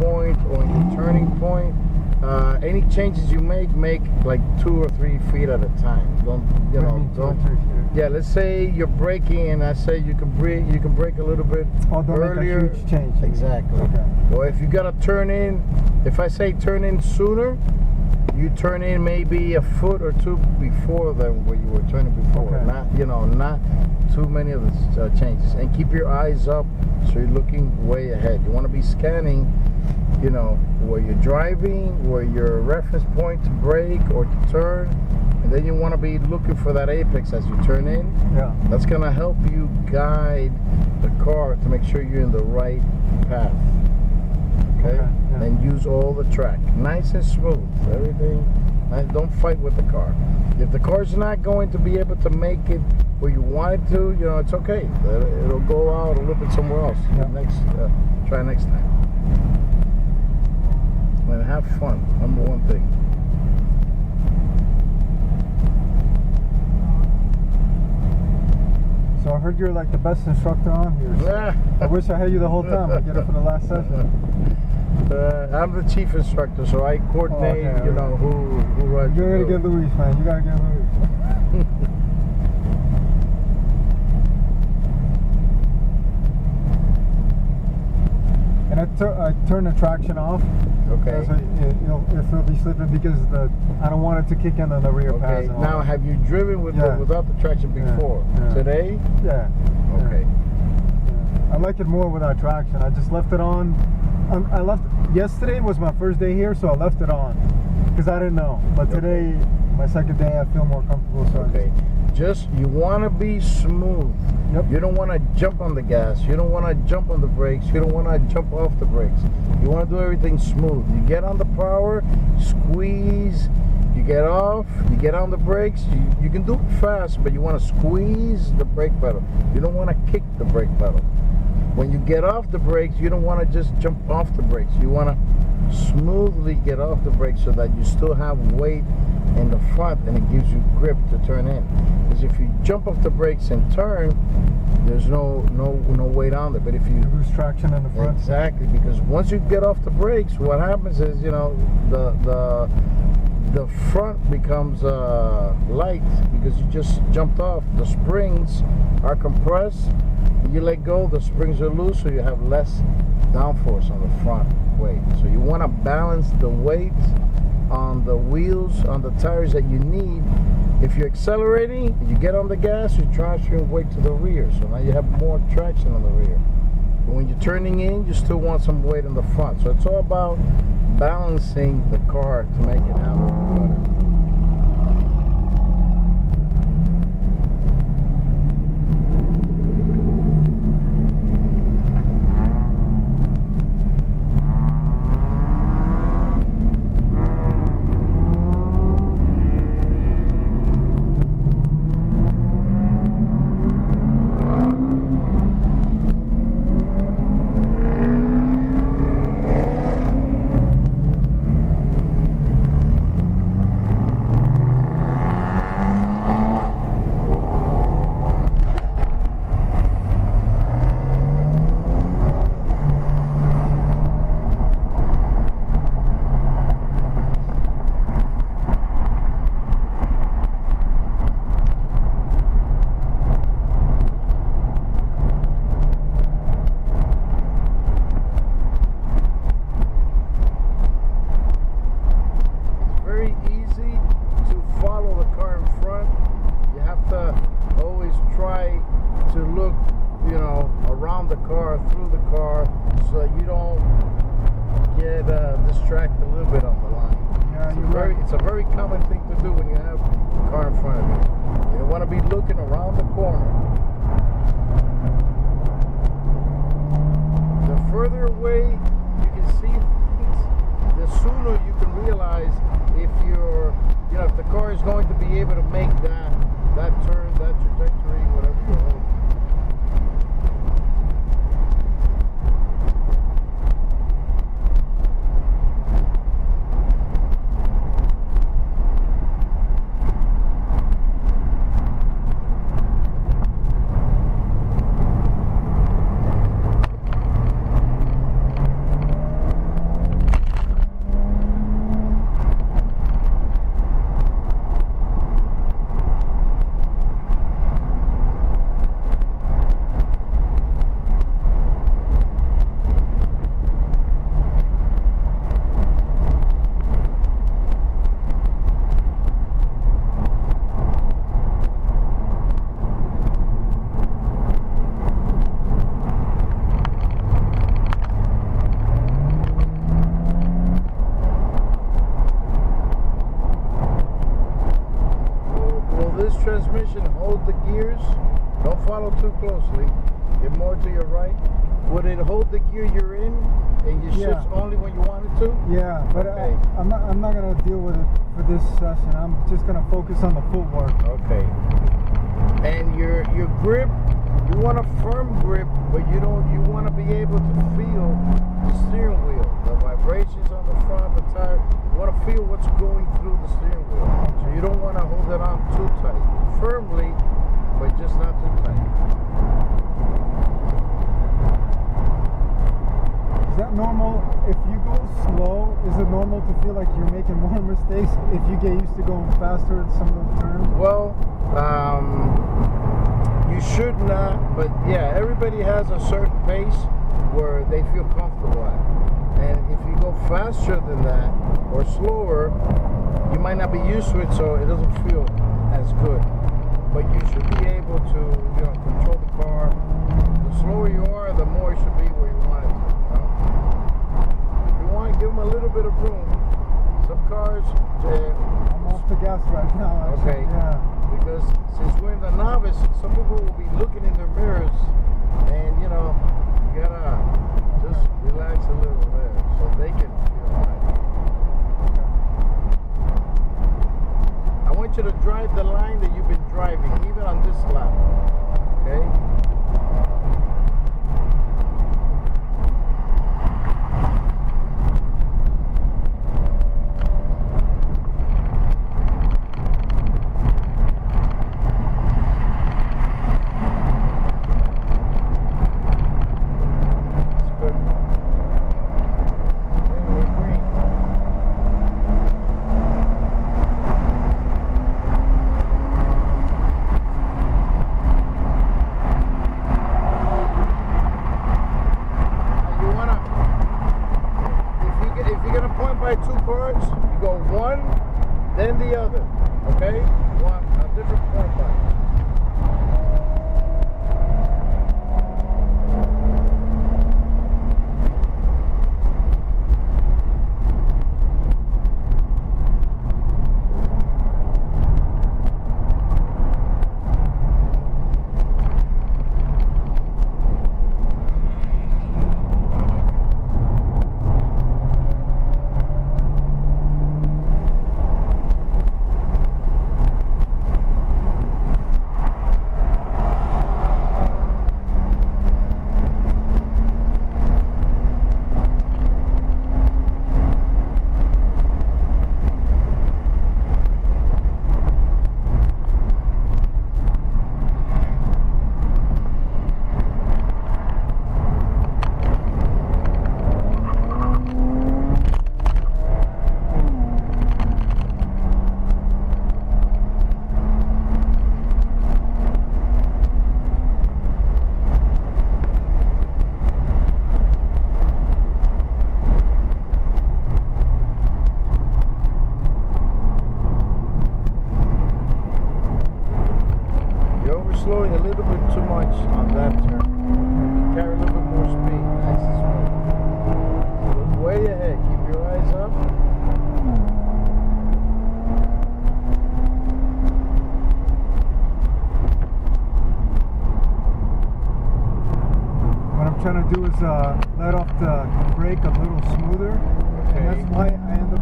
point or in your turning point. Any changes you make like 2 or 3 feet at a time. Don't. Yeah, let's say you're braking, and I say you can brake a little bit earlier. Make a huge change. Exactly. Okay. Or if you gotta turn in, if I say turn in sooner, you turn in maybe a foot or 2 before than where you were turning before. Okay. Not too many of the changes. And keep your eyes up so you're looking way ahead. You want to be scanning, where you're driving, where your reference point to brake or to turn, and then you want to be looking for that apex as you turn in. Yeah. That's gonna help you guide the car to make sure you're in the right path. Okay? Yeah. And use all the track, nice and smooth. Everything. Don't fight with the car. If the car's not going to be able to make it where you want it to, it's okay. It'll go out a little bit somewhere else. Yeah. Try next time. And have fun. Number one thing. So I heard you're like the best instructor on here. So Yeah. I wish I had you the whole time. I get it for the last session. I'm the chief instructor, so I coordinate, okay. who rides. You gotta get Luis, man. You gotta get Luis. And I turn the traction off. Okay. So, if it'll be slipping because I don't want it to kick in on the rear pass. Okay. Now, have you driven without the traction before? Yeah. Today? Yeah. Okay. Yeah. I like it more without traction. I just left it on. Yesterday was my first day here, so I left it on because I didn't know. But today, my second day, I feel more comfortable. So you want to be smooth. Yep. You don't want to jump on the gas. You don't want to jump on the brakes. You don't want to jump off the brakes. You want to do everything smooth. You get on the power, squeeze. You get off. You get on the brakes. You can do it fast, but you want to squeeze the brake pedal. You don't want to kick the brake pedal. When you get off the brakes, you don't want to just jump off the brakes. You want to smoothly get off the brakes so that you still have weight in the front and it gives you grip to turn in. Because if you jump off the brakes and turn, there's no weight on there. But if you lose traction in the front. Exactly, because once you get off the brakes, what happens is the front becomes light because you just jumped off. The springs are compressed. You let go, the springs are loose, so you have less downforce on the front weight. So you want to balance the weight on the wheels, on the tires that you need. If you're accelerating, you get on the gas, you're transferring weight to the rear. So now you have more traction on the rear. But when you're turning in, you still want some weight in the front. So it's all about balancing the car to make it handle better. It's a very common thing to do when you have a car in front of you. You don't want to be looking around the corner. The further away you can see things, the sooner you can realize if if the car is going to be able to make that turn, that trajectory, whatever you're holding. follow too closely. Get more to your right. Would it hold the gear you're in and you shift only when you want it to? Yeah, but okay. I'm not gonna deal with it for this session. I'm just gonna focus on the footwork. Okay. And your grip, you want a firm grip, but you want to be able to feel the steering wheel, the vibrations on the front, the tire. You want to feel what's going through the steering wheel. So you don't want to hold it on too tight. Firmly, but just not too tight. Is that normal? If you go slow, is it normal to feel like you're making more mistakes if you get used to going faster in some of the turns? Well, you should not, but yeah, everybody has a certain pace where they feel comfortable at. And if you go faster than that or slower, you might not be used to it, so it doesn't feel as good. But you should be able to, control the car. The slower you are, the more it should be where you want it to. If you want to give them a little bit of room, some cars. I'm off the gas right now. Actually. Okay. Yeah. Because since we're in the novice, some people will be looking in their mirrors, and you gotta just relax a little there so they can feel right. I want you to drive the line that you've been driving, even on this lap. Okay? Two cars, you go one, then the other, okay? One, a different point by. Slowing a little bit too much on that turn. Carry a little bit more speed. Nice and smooth. Look way ahead. Keep your eyes up. What I'm trying to do is let off the brake a little smoother. Okay. And that's why I end up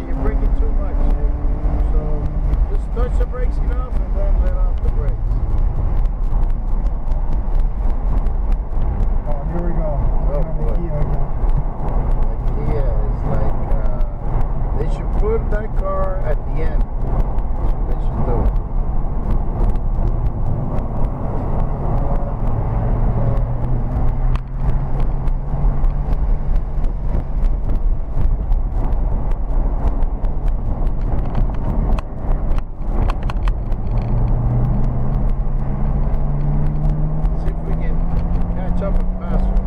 you're braking too much. So just touch the brakes enough and then let off the brakes. Oh, here we go. Oh, boy. The Kia is like, they should put that car at the end. They should do it. See if we can catch up and pass her.